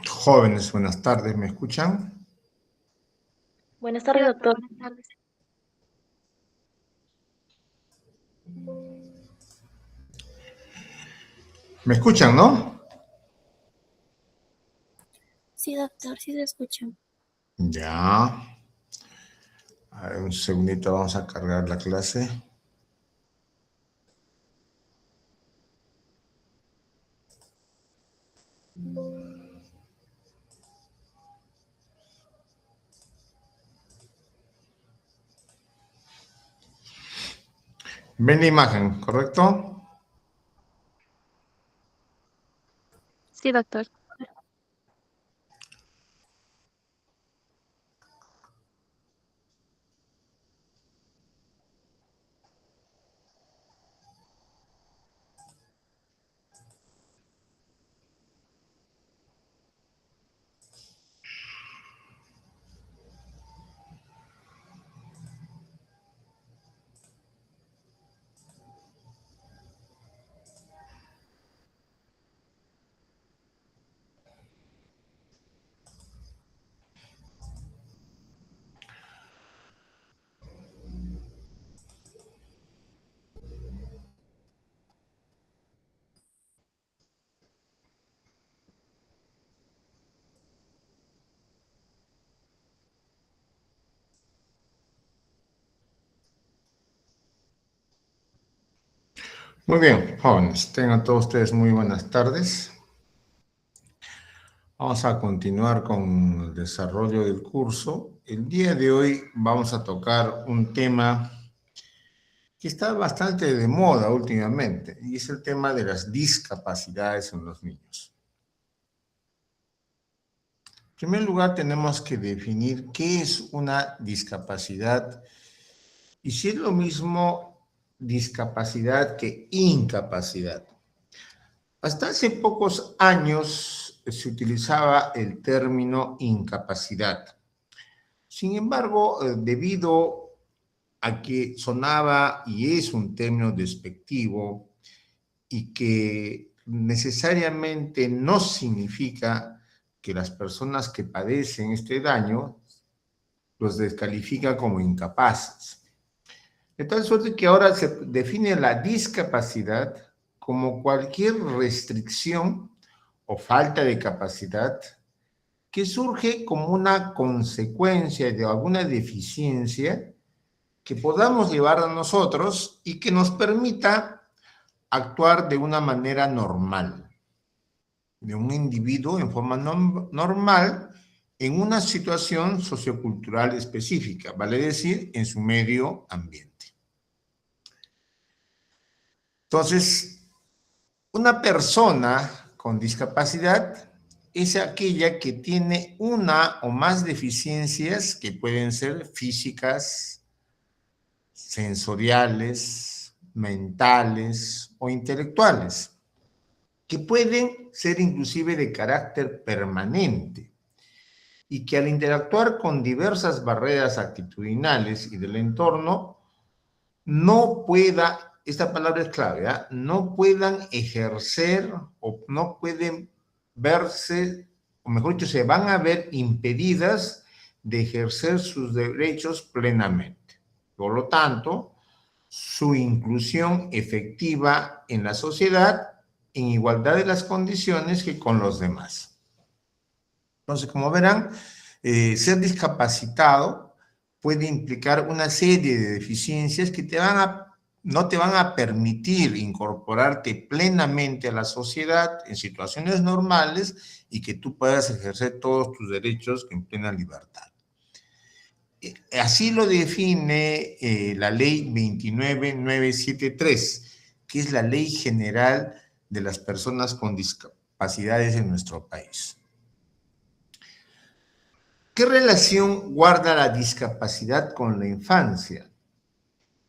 Jóvenes, buenas tardes, ¿me escuchan? Buenas tardes, doctor. ¿Me escuchan, no? Sí, doctor, sí se escucha. Ya. A ver, un segundito, vamos a cargar la clase. Ven la imagen, ¿correcto? Sí, doctor. Muy bien, jóvenes, tengan todos ustedes muy buenas tardes. Vamos a continuar con el desarrollo del curso. El día de hoy vamos a tocar un tema que está bastante de moda últimamente, y es el tema de las discapacidades en los niños. En primer lugar, tenemos que definir qué es una discapacidad y si es lo mismo discapacidad que incapacidad. Hasta hace pocos años se utilizaba el término incapacidad. Sin embargo, debido a que sonaba y es un término despectivo y que necesariamente no significa que las personas que padecen este daño los descalifica como incapaces. De tal suerte que ahora se define la discapacidad como cualquier restricción o falta de capacidad que surge como una consecuencia de alguna deficiencia que podamos llevar a nosotros y que nos permita actuar de una manera normal, de un individuo en forma normal en una situación sociocultural específica, vale decir, en su medio ambiente. Entonces, una persona con discapacidad es aquella que tiene una o más deficiencias que pueden ser físicas, sensoriales, mentales o intelectuales, que pueden ser inclusive de carácter permanente y que al interactuar con diversas barreras actitudinales y del entorno, no pueda, esta palabra es clave, ¿eh? No puedan ejercer o no pueden verse, o mejor dicho, se van a ver impedidas de ejercer sus derechos plenamente. Por lo tanto, su inclusión efectiva en la sociedad en igualdad de las condiciones que con los demás. Entonces, como verán, ser discapacitado puede implicar una serie de deficiencias que no te van a permitir incorporarte plenamente a la sociedad en situaciones normales y que tú puedas ejercer todos tus derechos en plena libertad. Así lo define la ley 29973, que es la ley general de las personas con discapacidades en nuestro país. ¿Qué relación guarda la discapacidad con la infancia?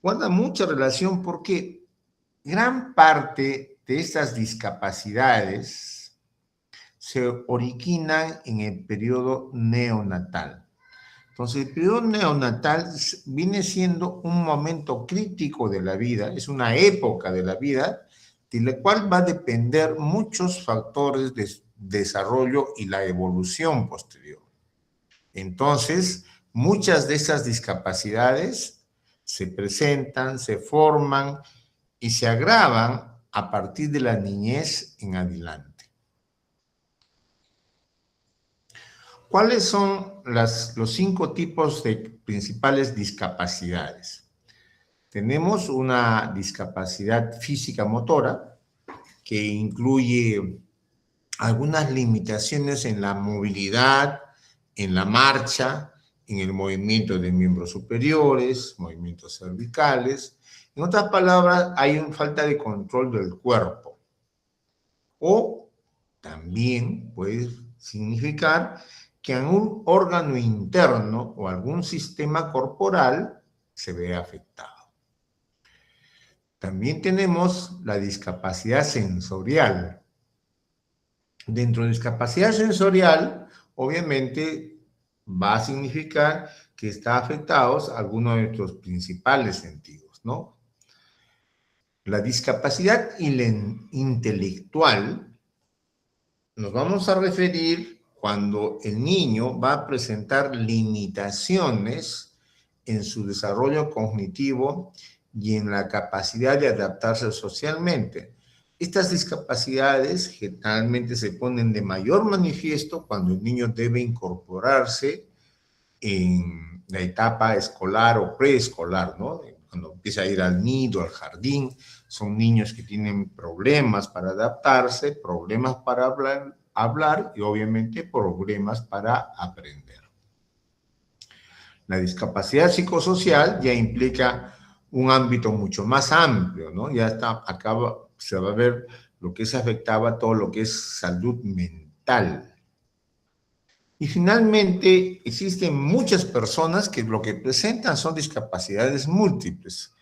Guarda mucha relación porque gran parte de estas discapacidades se originan en el periodo neonatal. Entonces, el periodo neonatal viene siendo un momento crítico de la vida, es una época de la vida de la cual va a depender muchos factores desarrollo y la evolución posterior. Entonces, muchas de esas discapacidades se presentan, se forman y se agravan a partir de la niñez en adelante. ¿Cuáles son los 5 tipos de principales discapacidades? Tenemos una discapacidad física motora que incluye algunas limitaciones en la movilidad, en la marcha, en el movimiento de miembros superiores, movimientos cervicales. En otras palabras, hay una falta de control del cuerpo. O también puede significar que algún órgano interno o algún sistema corporal se ve afectado. También tenemos la discapacidad sensorial. Dentro de discapacidad sensorial, obviamente, va a significar que está afectados algunos de nuestros principales sentidos, ¿no? La discapacidad intelectual nos vamos a referir cuando el niño va a presentar limitaciones en su desarrollo cognitivo y en la capacidad de adaptarse socialmente. Estas discapacidades generalmente se ponen de mayor manifiesto cuando el niño debe incorporarse en la etapa escolar o preescolar, ¿no? Cuando empieza a ir al nido, al jardín, son niños que tienen problemas para adaptarse, problemas para hablar y obviamente problemas para aprender. La discapacidad psicosocial ya implica un ámbito mucho más amplio, ¿no? Ya se va a ver lo que se afectaba, todo lo que es salud mental. Y finalmente, existen muchas personas que lo que presentan son discapacidades múltiples.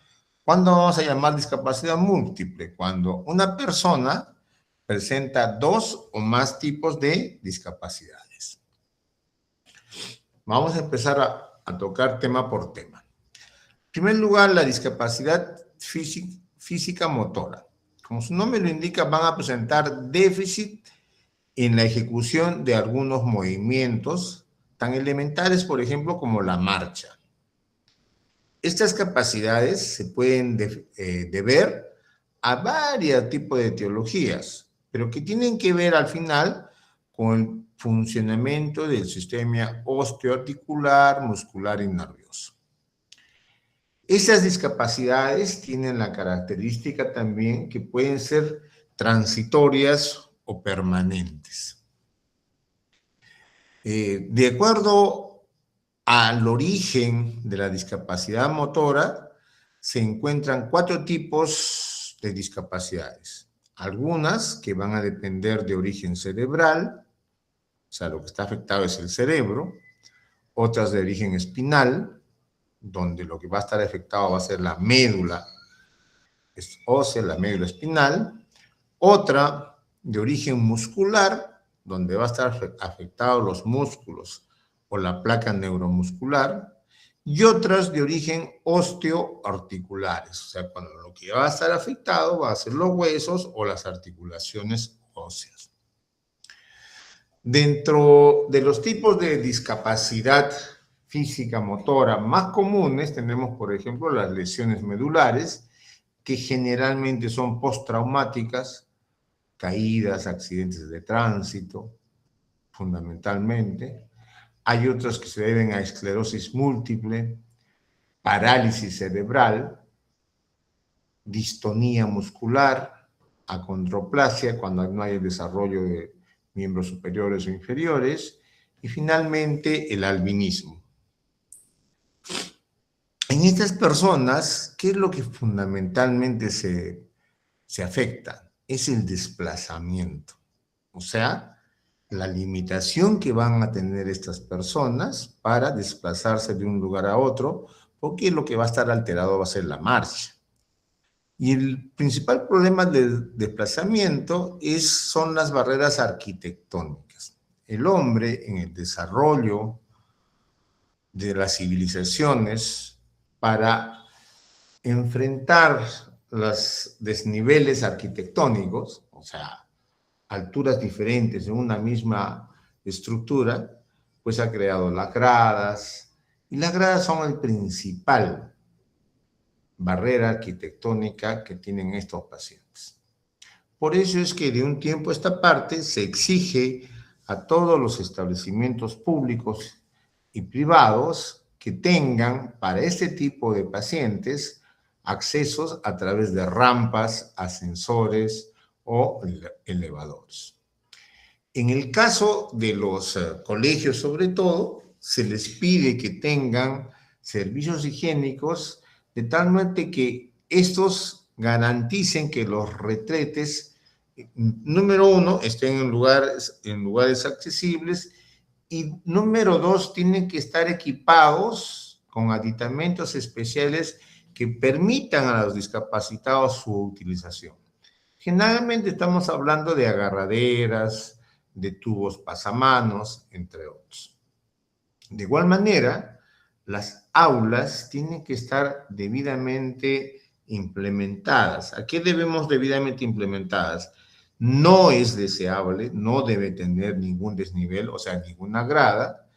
¿Cuándo vamos a llamar discapacidad múltiple? Cuando una persona presenta 2 o más tipos de discapacidades. Vamos a empezar a tocar tema por tema. En primer lugar, la discapacidad física motora. Como su nombre lo indica, van a presentar déficit en la ejecución de algunos movimientos tan elementales, por ejemplo, como la marcha. Estas capacidades se pueden deber a varios tipos de etiologías, pero que tienen que ver al final con el funcionamiento del sistema osteoarticular, muscular y nervioso. Esas discapacidades tienen la característica también que pueden ser transitorias o permanentes. De acuerdo al origen de la discapacidad motora, se encuentran 4 tipos de discapacidades. Algunas que van a depender de origen cerebral, o sea, lo que está afectado es el cerebro. Otras de origen espinal, donde lo que va a estar afectado va a ser la médula ósea, la médula espinal. Otra de origen muscular, donde va a estar afectados los músculos o la placa neuromuscular. Y otras de origen osteoarticulares, o sea, cuando lo que va a estar afectado va a ser los huesos o las articulaciones óseas. Dentro de los tipos de discapacidad física motora más comunes tenemos, por ejemplo, las lesiones medulares, que generalmente son postraumáticas, caídas, accidentes de tránsito, fundamentalmente. Hay otras que se deben a esclerosis múltiple, parálisis cerebral, distonía muscular, acondroplasia, cuando no hay el desarrollo de miembros superiores o inferiores, y finalmente el albinismo. En estas personas, ¿qué es lo que fundamentalmente se afecta? Es el desplazamiento, o sea, la limitación que van a tener estas personas para desplazarse de un lugar a otro, porque lo que va a estar alterado va a ser la marcha. Y el principal problema del desplazamiento son las barreras arquitectónicas. El hombre, en el desarrollo de las civilizaciones, para enfrentar los desniveles arquitectónicos, o sea, alturas diferentes en una misma estructura, pues ha creado las gradas, y las gradas son el principal barrera arquitectónica que tienen estos pacientes. Por eso es que de un tiempo a esta parte se exige a todos los establecimientos públicos y privados que tengan para este tipo de pacientes accesos a través de rampas, ascensores o elevadores. En el caso de los colegios, sobre todo, se les pide que tengan servicios higiénicos de tal manera que estos garanticen que los retretes, número uno, estén en lugares accesibles, y número dos, tienen que estar equipados con aditamentos especiales que permitan a los discapacitados su utilización. Generalmente estamos hablando de agarraderas, de tubos pasamanos, entre otros. De igual manera, las aulas tienen que estar debidamente implementadas. ¿A qué debemos debidamente implementadas? No es deseable, no debe tener ningún desnivel, o sea, ninguna grada,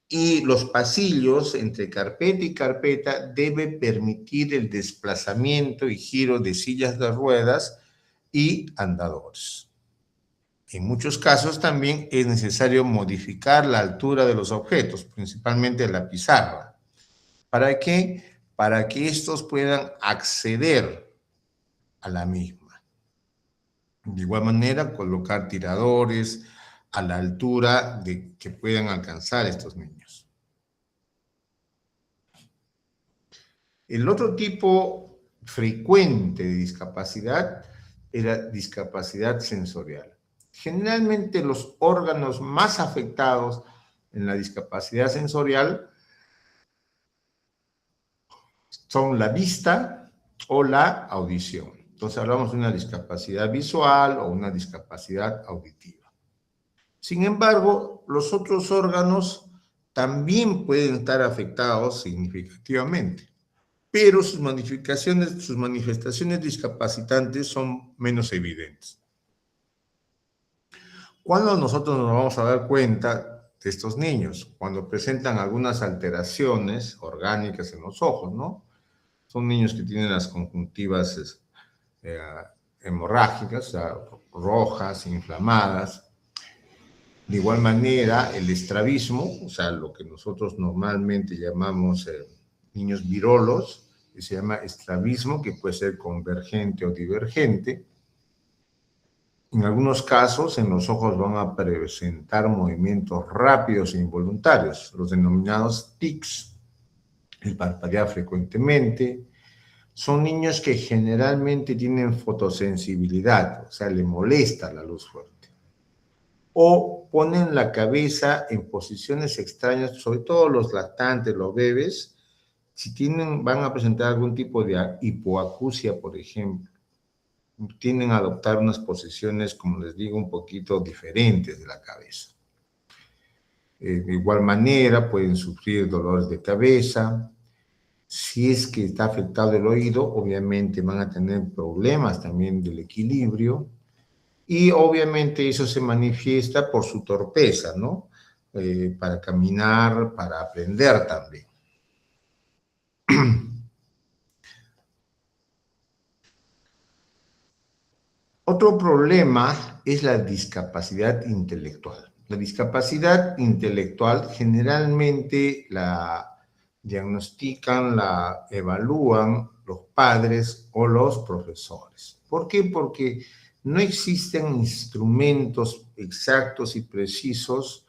y los pasillos entre carpeta y carpeta debe permitir el desplazamiento y giro de sillas de ruedas y andadores. En muchos casos también es necesario modificar la altura de los objetos, principalmente la pizarra. ¿Para qué? Para que estos puedan acceder a la misma. De igual manera, colocar tiradores a la altura de que puedan alcanzar estos niños. El otro tipo frecuente de discapacidad es la discapacidad sensorial. Generalmente los órganos más afectados en la discapacidad sensorial son la vista o la audición. Entonces hablamos de una discapacidad visual o una discapacidad auditiva. Sin embargo, los otros órganos también pueden estar afectados significativamente, pero sus manifestaciones discapacitantes son menos evidentes. ¿Cuándo nosotros nos vamos a dar cuenta de estos niños? Cuando presentan algunas alteraciones orgánicas en los ojos, ¿no? Son niños que tienen las conjuntivas hemorrágicas, o sea, rojas, inflamadas. De igual manera, el estrabismo, o sea, lo que nosotros normalmente llamamos niños virolos, que se llama estrabismo, que puede ser convergente o divergente. En algunos casos, en los ojos van a presentar movimientos rápidos e involuntarios, los denominados tics, el parpadear frecuentemente. Son niños que generalmente tienen fotosensibilidad, o sea, le molesta la luz fuerte. O ponen la cabeza en posiciones extrañas, sobre todo los lactantes, los bebés, si van a presentar algún tipo de hipoacusia, por ejemplo, tienden a adoptar unas posiciones, como les digo, un poquito diferentes de la cabeza. De igual manera, pueden sufrir dolores de cabeza. Si es que está afectado el oído, obviamente van a tener problemas también del equilibrio. Y obviamente eso se manifiesta por su torpeza, ¿no? Para caminar, para aprender también. Otro problema es la discapacidad intelectual. La discapacidad intelectual generalmente la diagnostican, la evalúan los padres o los profesores. ¿Por qué? Porque no existen instrumentos exactos y precisos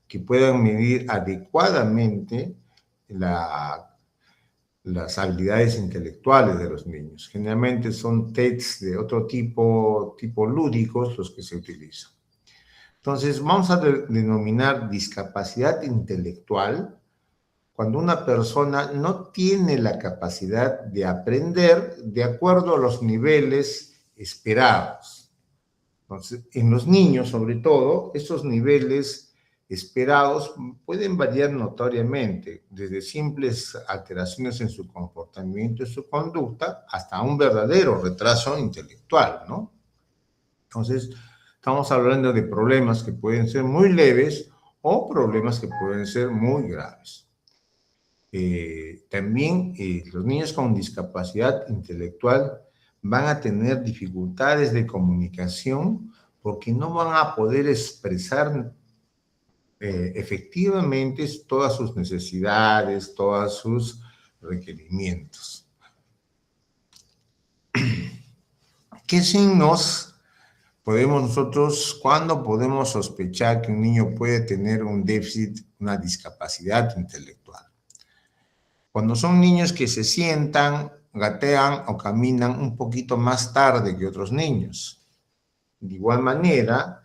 que puedan medir adecuadamente las habilidades intelectuales de los niños. Generalmente son tests de otro tipo lúdicos los que se utilizan. Entonces, vamos a denominar discapacidad intelectual cuando una persona no tiene la capacidad de aprender de acuerdo a los niveles esperados. Entonces, en los niños, sobre todo, estos niveles esperados pueden variar notoriamente, desde simples alteraciones en su comportamiento y su conducta hasta un verdadero retraso intelectual, ¿no? Entonces, Estamos hablando de problemas que pueden ser muy leves o problemas que pueden ser muy graves. También los niños con discapacidad intelectual van a tener dificultades de comunicación porque no van a poder expresar efectivamente todas sus necesidades, todos sus requerimientos. ¿Qué signos podemos nosotros, cuándo podemos sospechar que un niño puede tener un déficit, una discapacidad intelectual? Cuando son niños que se sientan, gatean o caminan un poquito más tarde que otros niños. De igual manera,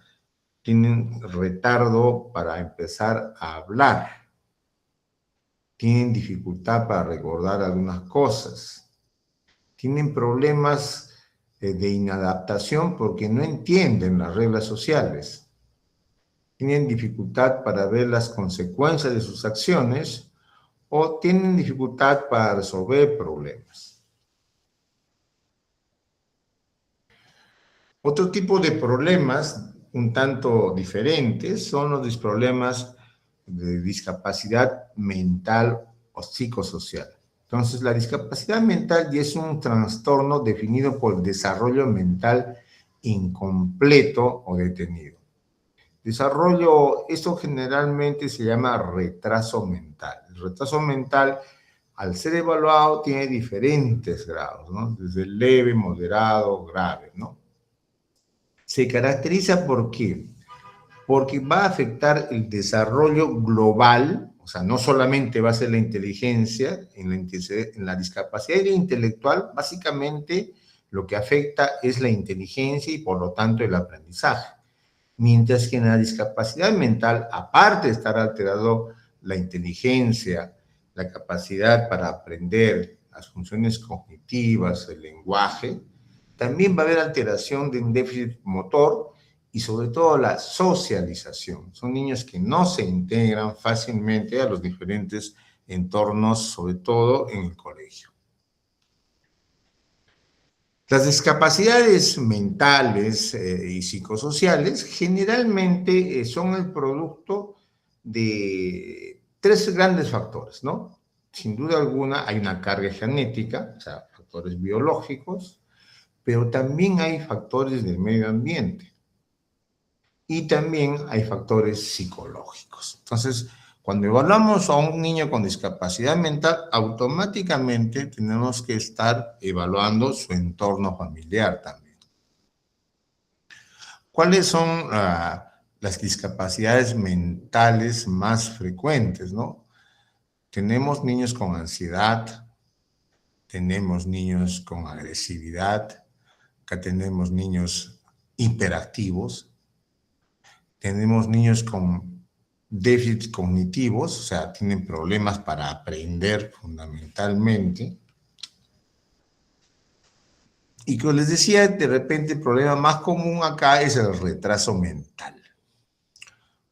tienen retardo para empezar a hablar. Tienen dificultad para recordar algunas cosas. Tienen problemas de inadaptación porque no entienden las reglas sociales. Tienen dificultad para ver las consecuencias de sus acciones o tienen dificultad para resolver problemas. Otro tipo de problemas un tanto diferentes son los problemas de discapacidad mental o psicosocial. Entonces, la discapacidad mental ya es un trastorno definido por desarrollo mental incompleto o detenido. Desarrollo, esto generalmente se llama retraso mental. El retraso mental, al ser evaluado, tiene diferentes grados, ¿no? Desde leve, moderado, grave, ¿no? Se caracteriza ¿por qué? Porque va a afectar el desarrollo global, o sea, no solamente va a ser la inteligencia, en la discapacidad intelectual, básicamente lo que afecta es la inteligencia y por lo tanto el aprendizaje. Mientras que en la discapacidad mental, aparte de estar alterado la inteligencia, la capacidad para aprender, las funciones cognitivas, el lenguaje, también va a haber alteración de un déficit motor y sobre todo la socialización. Son niños que no se integran fácilmente a los diferentes entornos, sobre todo en el colegio. Las discapacidades mentales y psicosociales generalmente son el producto de tres grandes factores, ¿no? Sin duda alguna hay una carga genética, o sea, factores biológicos, pero también hay factores del medio ambiente y también hay factores psicológicos. Entonces, cuando evaluamos a un niño con discapacidad mental, automáticamente tenemos que estar evaluando su entorno familiar también. ¿Cuáles son las discapacidades mentales más frecuentes, no? Tenemos niños con ansiedad, tenemos niños con agresividad, acá tenemos niños hiperactivos, tenemos niños con déficits cognitivos, o sea, tienen problemas para aprender fundamentalmente. Y como les decía, de repente el problema más común acá es el retraso mental.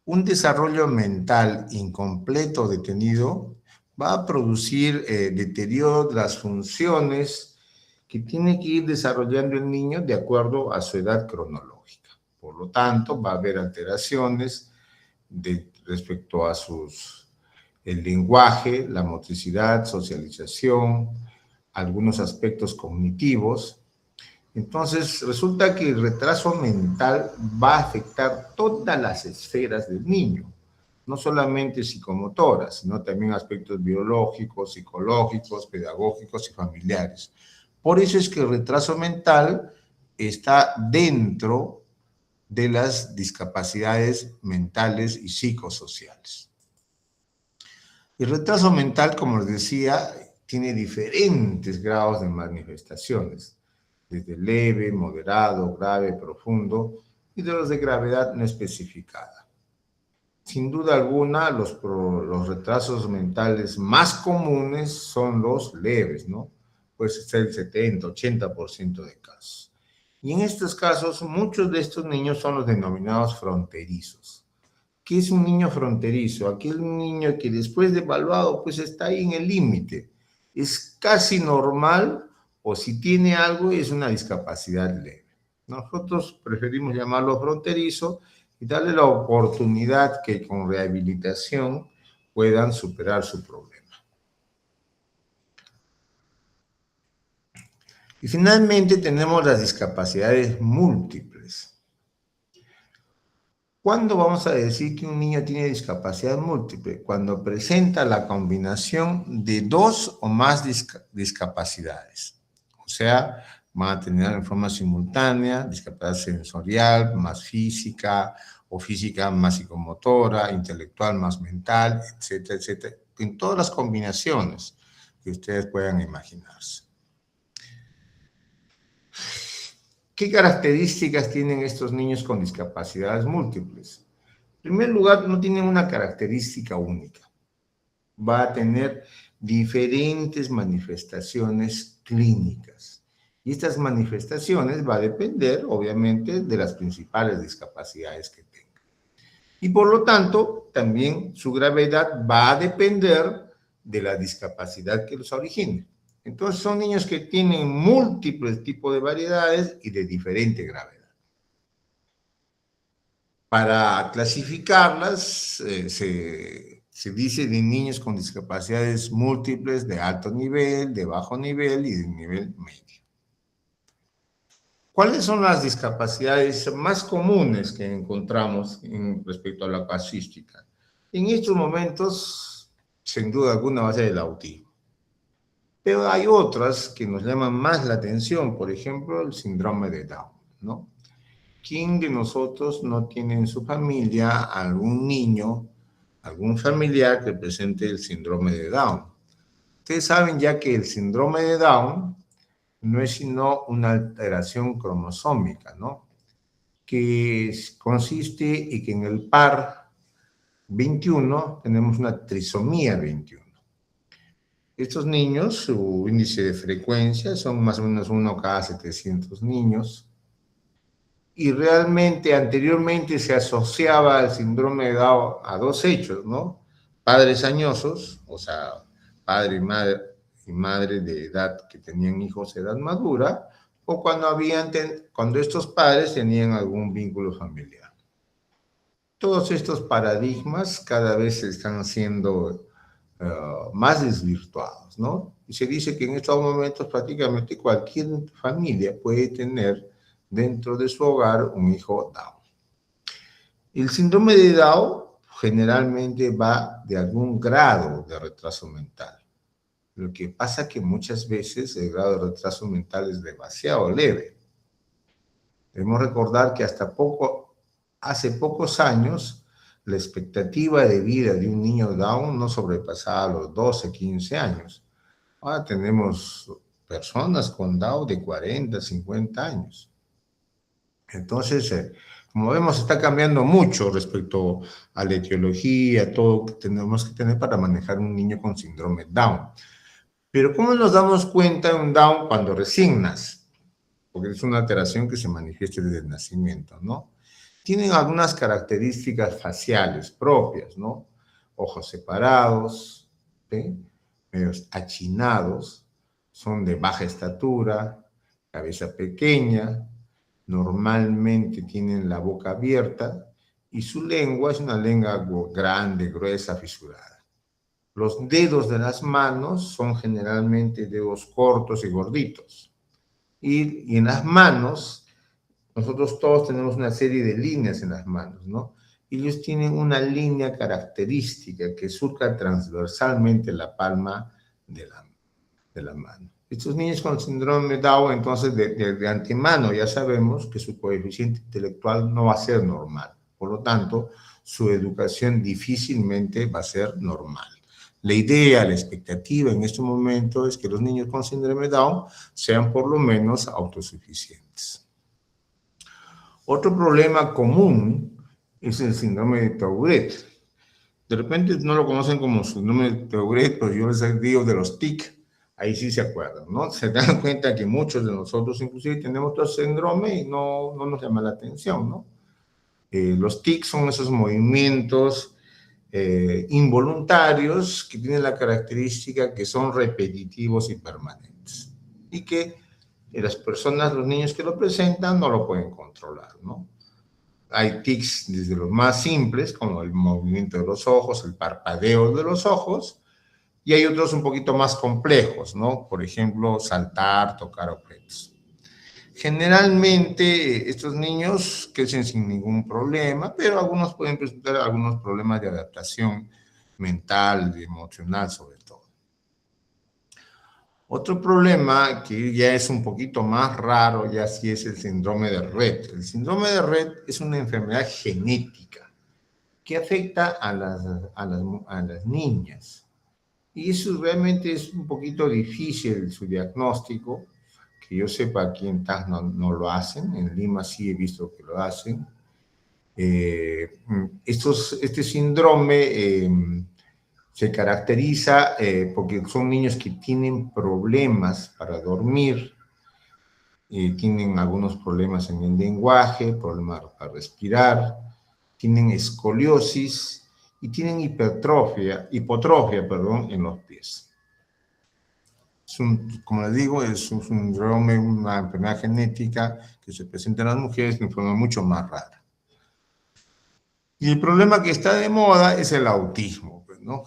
Un desarrollo mental incompleto detenido va a producir deterioro de las funciones que tiene que ir desarrollando el niño de acuerdo a su edad cronológica. Por lo tanto, va a haber alteraciones respecto a el lenguaje, la motricidad, socialización, algunos aspectos cognitivos. Entonces, resulta que el retraso mental va a afectar todas las esferas del niño, no solamente psicomotoras, sino también aspectos biológicos, psicológicos, pedagógicos y familiares. Por eso es que el retraso mental está dentro de las discapacidades mentales y psicosociales. El retraso mental, como les decía, tiene diferentes grados de manifestaciones, desde leve, moderado, grave, profundo, y de los de gravedad no especificada. Sin duda alguna, los retrasos mentales más comunes son los leves, ¿no? Pues es el 70, 80% de casos. Y en estos casos, muchos de estos niños son los denominados fronterizos. ¿Qué es un niño fronterizo? Aquel niño que después de evaluado, pues está ahí en el límite. Es casi normal, o si tiene algo, es una discapacidad leve. Nosotros preferimos llamarlo fronterizo y darle la oportunidad que con rehabilitación puedan superar su problema. Y finalmente tenemos las discapacidades múltiples. ¿Cuándo vamos a decir que un niño tiene discapacidad múltiple? Cuando presenta la combinación de dos o más discapacidades. O sea, van a tener en forma simultánea discapacidad sensorial más física, o física más psicomotora, intelectual más mental, etcétera, etcétera. En todas las combinaciones que ustedes puedan imaginarse. ¿Qué características tienen estos niños con discapacidades múltiples? En primer lugar, no tienen una característica única. Va a tener diferentes manifestaciones clínicas. Y estas manifestaciones va a depender, obviamente, de las principales discapacidades que tengan. Y por lo tanto, también su gravedad va a depender de la discapacidad que los origine. Entonces son niños que tienen múltiples tipos de variedades y de diferente gravedad. Para clasificarlas, se dice de niños con discapacidades múltiples de alto nivel, de bajo nivel y de nivel medio. ¿Cuáles son las discapacidades más comunes que encontramos respecto a la casuística? En estos momentos, sin duda alguna, va a ser el autismo. Pero hay otras que nos llaman más la atención, por ejemplo, el síndrome de Down, ¿no? ¿Quién de nosotros no tiene en su familia algún niño, algún familiar que presente el síndrome de Down? Ustedes saben ya que el síndrome de Down no es sino una alteración cromosómica, ¿no? Que consiste en que en el par 21 tenemos una trisomía 21. Estos niños, su índice de frecuencia son más o menos 1 cada 700 niños. Y realmente, anteriormente se asociaba al síndrome de Down a dos hechos, ¿no? Padres añosos, o sea, padre y madre de edad que tenían hijos de edad madura, o cuando estos padres tenían algún vínculo familiar. Todos estos paradigmas cada vez se están siendo más desvirtuados, ¿no? Y se dice que en estos momentos prácticamente cualquier familia puede tener dentro de su hogar un hijo Down. El síndrome de Down generalmente va de algún grado de retraso mental. Lo que pasa es que muchas veces el grado de retraso mental es demasiado leve. Debemos recordar que hace pocos años, la expectativa de vida de un niño Down no sobrepasaba los 12, 15 años. Ahora tenemos personas con Down de 40, 50 años. Entonces, como vemos, está cambiando mucho respecto a la etiología, todo que tenemos que tener para manejar un niño con síndrome Down. Pero ¿cómo nos damos cuenta de un Down cuando recién nace? Porque es una alteración que se manifiesta desde el nacimiento, ¿no? Tienen algunas características faciales propias, ¿no? Ojos separados, ¿sí? Medios achinados, son de baja estatura, cabeza pequeña, normalmente tienen la boca abierta y su lengua es una lengua grande, gruesa, fisurada. Los dedos de las manos son generalmente dedos cortos y gorditos. Y en las manos, nosotros todos tenemos una serie de líneas en las manos, ¿no? Ellos tienen una línea característica que surca transversalmente la palma de la mano. Estos niños con síndrome de Down, entonces, de antemano ya sabemos que su coeficiente intelectual no va a ser normal. Por lo tanto, su educación difícilmente va a ser normal. La idea, la expectativa en este momento es que los niños con síndrome de Down sean por lo menos autosuficientes. Otro problema común es el síndrome de Tourette. De repente no lo conocen como síndrome de Tourette, pero yo les digo de los TIC. Ahí sí se acuerdan, ¿no? Se dan cuenta que muchos de nosotros inclusive tenemos otro síndrome y no nos llama la atención, ¿no? Los TIC son esos movimientos involuntarios que tienen la característica que son repetitivos y permanentes y que y las personas, los niños que lo presentan, no lo pueden controlar, ¿no? Hay tics desde los más simples, como el movimiento de los ojos, el parpadeo de los ojos, y hay otros un poquito más complejos, ¿no? Por ejemplo, saltar, tocar objetos. Generalmente estos niños crecen sin ningún problema, pero algunos pueden presentar algunos problemas de adaptación mental y emocional sobre todo. Otro problema que ya es un poquito más raro, ya sí es el síndrome de Rett. El síndrome de Rett es una enfermedad genética que afecta a las niñas. Y eso realmente es un poquito difícil su diagnóstico, que yo sepa aquí en TAS no lo hacen, en Lima sí he visto que lo hacen. Este síndrome se caracteriza porque son niños que tienen problemas para dormir, tienen algunos problemas en el lenguaje, problemas para respirar, tienen escoliosis y tienen hipotrofia, en los pies. Como les digo, es un síndrome, una enfermedad genética que se presenta en las mujeres de una forma mucho más rara. Y el problema que está de moda es el autismo, ¿no?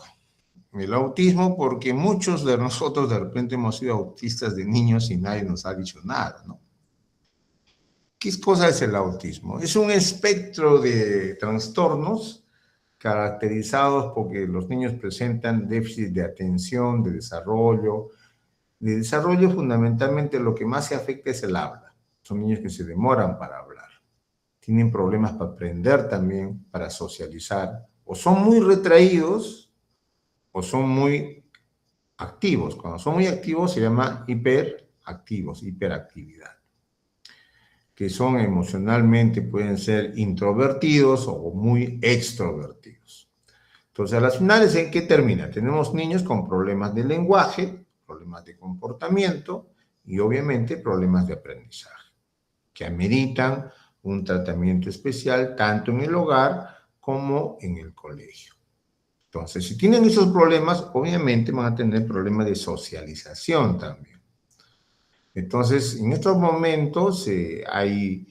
El autismo, porque muchos de nosotros de repente hemos sido autistas de niños y nadie nos ha dicho nada, ¿no? ¿Qué cosa es el autismo? Es un espectro de trastornos caracterizados porque los niños presentan déficit de atención, de desarrollo. De desarrollo, fundamentalmente, lo que más se afecta es el habla. Son niños que se demoran para hablar. Tienen problemas para aprender también, para socializar. O son muy retraídos o son muy activos. Cuando son muy activos se llama hiperactivos, hiperactividad. Que son emocionalmente, pueden ser introvertidos o muy extrovertidos. Entonces, a las finales, ¿en qué termina? Tenemos niños con problemas de lenguaje, problemas de comportamiento y obviamente problemas de aprendizaje, que ameritan un tratamiento especial tanto en el hogar como en el colegio. Entonces, si tienen esos problemas, obviamente van a tener problemas de socialización también. Entonces, en estos momentos hay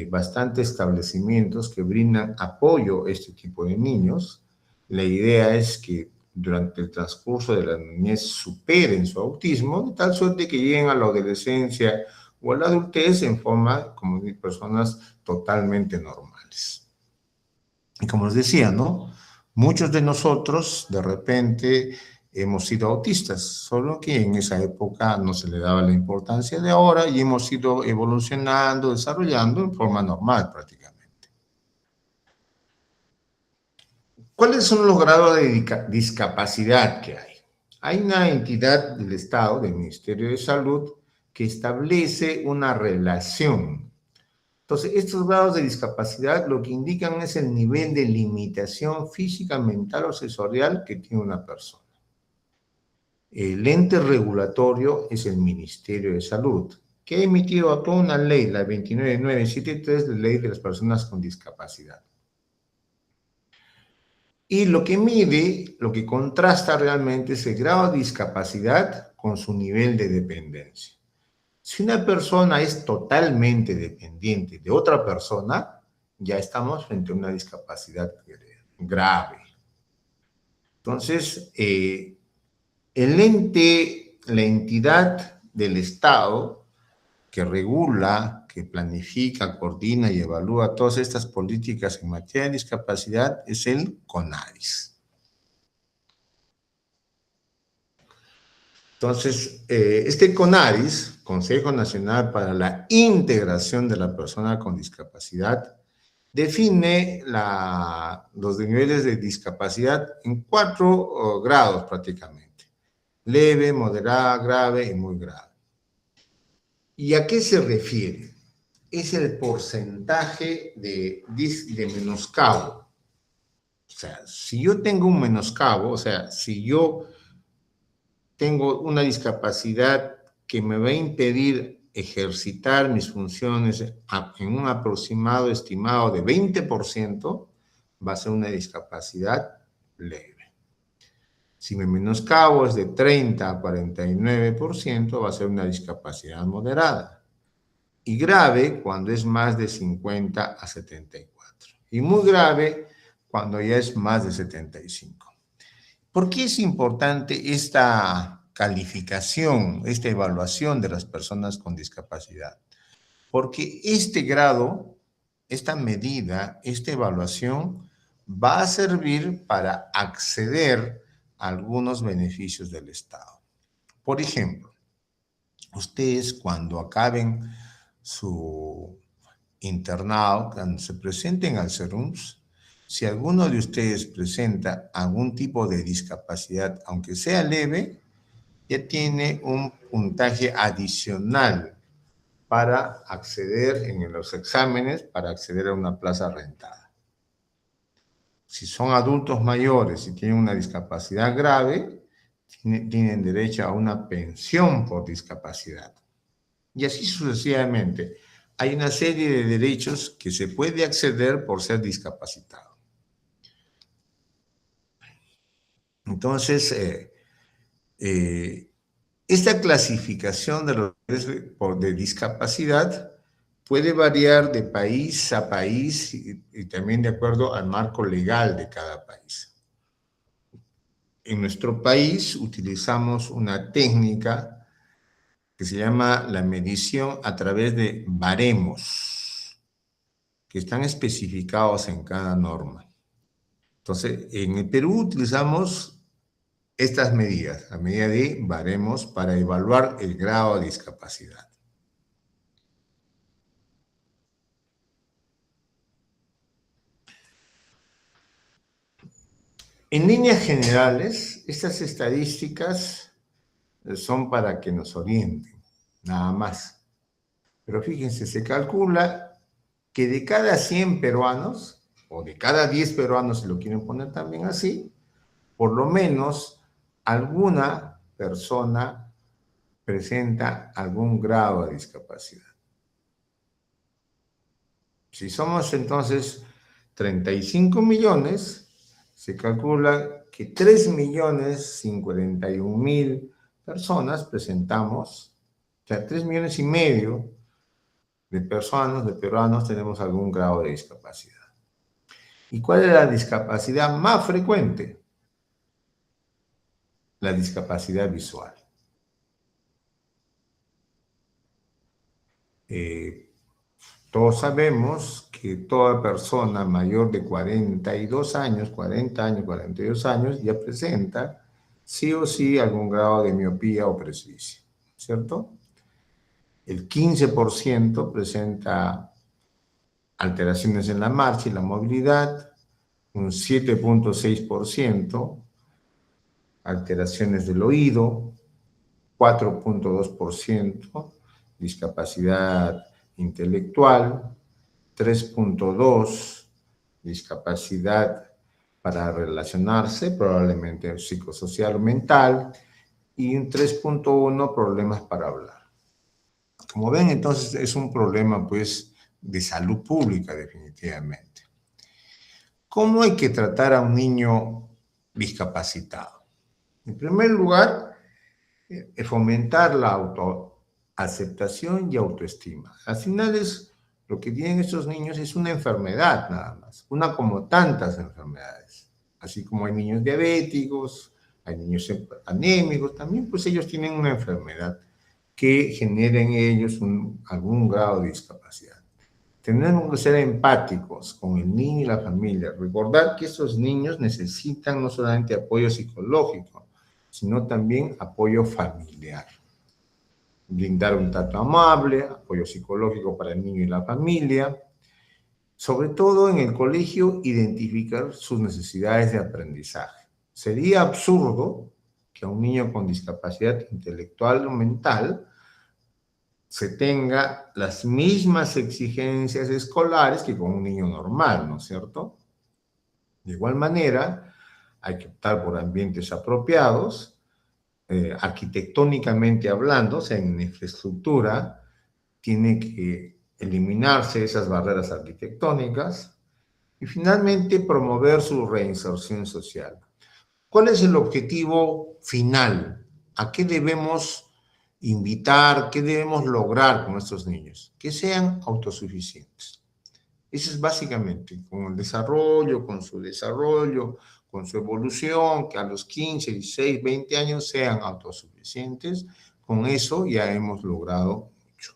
bastantes establecimientos que brindan apoyo a este tipo de niños. La idea es que durante el transcurso de la niñez superen su autismo, de tal suerte que lleguen a la adolescencia o a la adultez en forma como de personas totalmente normales. Y como les decía, ¿no? Muchos de nosotros, de repente, hemos sido autistas, solo que en esa época no se le daba la importancia de ahora y hemos ido evolucionando, desarrollando en forma normal prácticamente. ¿Cuáles son los grados de discapacidad que hay? Hay una entidad del Estado, del Ministerio de Salud, que establece una relación. Entonces, estos grados de discapacidad lo que indican es el nivel de limitación física, mental o sensorial que tiene una persona. El ente regulatorio es el Ministerio de Salud, que ha emitido toda una ley, la 29973, la Ley de las Personas con Discapacidad. Y lo que mide, lo que contrasta realmente es el grado de discapacidad con su nivel de dependencia. Si una persona es totalmente dependiente de otra persona, ya estamos frente a una discapacidad grave. Entonces, el ente, la entidad del Estado que regula, que planifica, coordina y evalúa todas estas políticas en materia de discapacidad es el CONADIS. Entonces, este CONADIS, Consejo Nacional para la Integración de la Persona con Discapacidad, define los niveles de discapacidad en 4 grados prácticamente: leve, moderada, grave y muy grave. ¿Y a qué se refiere? Es el porcentaje de menoscabo. O sea, si yo tengo un menoscabo, o sea, si yo tengo una discapacidad que me va a impedir ejercitar mis funciones en un aproximado estimado de 20%, va a ser una discapacidad leve. Si me menoscabo es de 30 a 49%, va a ser una discapacidad moderada. Y grave cuando es más de 50 a 74. Y muy grave cuando ya es más de 75. ¿Por qué es importante esta calificación, esta evaluación de las personas con discapacidad? Porque este grado, esta medida, esta evaluación va a servir para acceder a algunos beneficios del Estado. Por ejemplo, ustedes cuando acaben su internado, cuando se presenten al CERUMS, si alguno de ustedes presenta algún tipo de discapacidad, aunque sea leve, ya tiene un puntaje adicional para acceder en los exámenes, para acceder a una plaza rentada. Si son adultos mayores y tienen una discapacidad grave, tienen derecho a una pensión por discapacidad. Y así sucesivamente. Hay una serie de derechos que se puede acceder por ser discapacitado. Entonces, esta clasificación de discapacidad puede variar de país a país y también de acuerdo al marco legal de cada país. En nuestro país utilizamos una técnica que se llama la medición a través de baremos, que están especificados en cada norma. Entonces, en el Perú utilizamos estas medidas, la medida de baremos, para evaluar el grado de discapacidad. En líneas generales, estas estadísticas son para que nos orienten, nada más. Pero fíjense, se calcula que de cada 100 peruanos, o de cada 10 peruanos, si lo quieren poner también así, por lo menos alguna persona presenta algún grado de discapacidad. Si somos entonces 35 millones, se calcula que 3.041.000 personas presentamos, o sea, 3,5 millones de personas, de peruanos, tenemos algún grado de discapacidad. ¿Y cuál es la discapacidad más frecuente? La discapacidad visual. Todos sabemos que toda persona mayor de 42 años, 40 años, 42 años, ya presenta sí o sí algún grado de miopía o presbicia, ¿cierto? El 15% presenta alteraciones en la marcha y la movilidad, un 7,6% alteraciones del oído, 4,2% discapacidad intelectual, 3,2% discapacidad para relacionarse, probablemente psicosocial o mental, y un 3,1% problemas para hablar. Como ven, entonces es un problema, pues, de salud pública, definitivamente. ¿Cómo hay que tratar a un niño discapacitado? En primer lugar, fomentar la autoaceptación y autoestima. Al final lo que tienen estos niños es una enfermedad nada más, una como tantas enfermedades. Así como hay niños diabéticos, hay niños anémicos, también pues ellos tienen una enfermedad que genera en ellos algún grado de discapacidad. Tenemos que ser empáticos con el niño y la familia, recordar que estos niños necesitan no solamente apoyo psicológico, sino también apoyo familiar. Brindar un trato amable, apoyo psicológico para el niño y la familia. Sobre todo en el colegio, identificar sus necesidades de aprendizaje. Sería absurdo que a un niño con discapacidad intelectual o mental se tenga las mismas exigencias escolares que con un niño normal, ¿no es cierto? De igual manera, hay que optar por ambientes apropiados, arquitectónicamente hablando, o sea, en infraestructura, tiene que eliminarse esas barreras arquitectónicas y finalmente promover su reinserción social. ¿Cuál es el objetivo final? ¿A qué debemos invitar? ¿Qué debemos lograr con estos niños? Que sean autosuficientes. Eso es básicamente, con el desarrollo, con su evolución, que a los 15, 16, 20 años sean autosuficientes. Con eso ya hemos logrado mucho.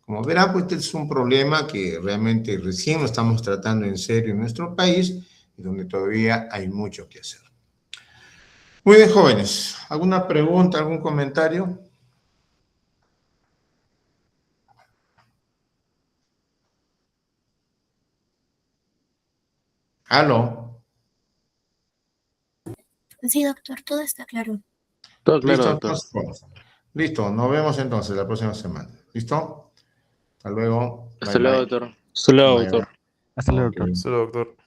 Como verán, pues este es un problema que realmente recién lo estamos tratando en serio en nuestro país y donde todavía hay mucho que hacer. Muy bien, jóvenes. ¿Alguna pregunta, algún comentario? ¿Aló? Sí, doctor, todo está claro. Todo claro, ¿Listo? doctor. Entonces, listo, nos vemos entonces la próxima semana. ¿Listo? Hasta luego. Bye, Hasta luego, bye. doctor. Hasta luego, Bye, doctor. bye. Hasta luego, Ok. doctor. Hasta luego, doctor.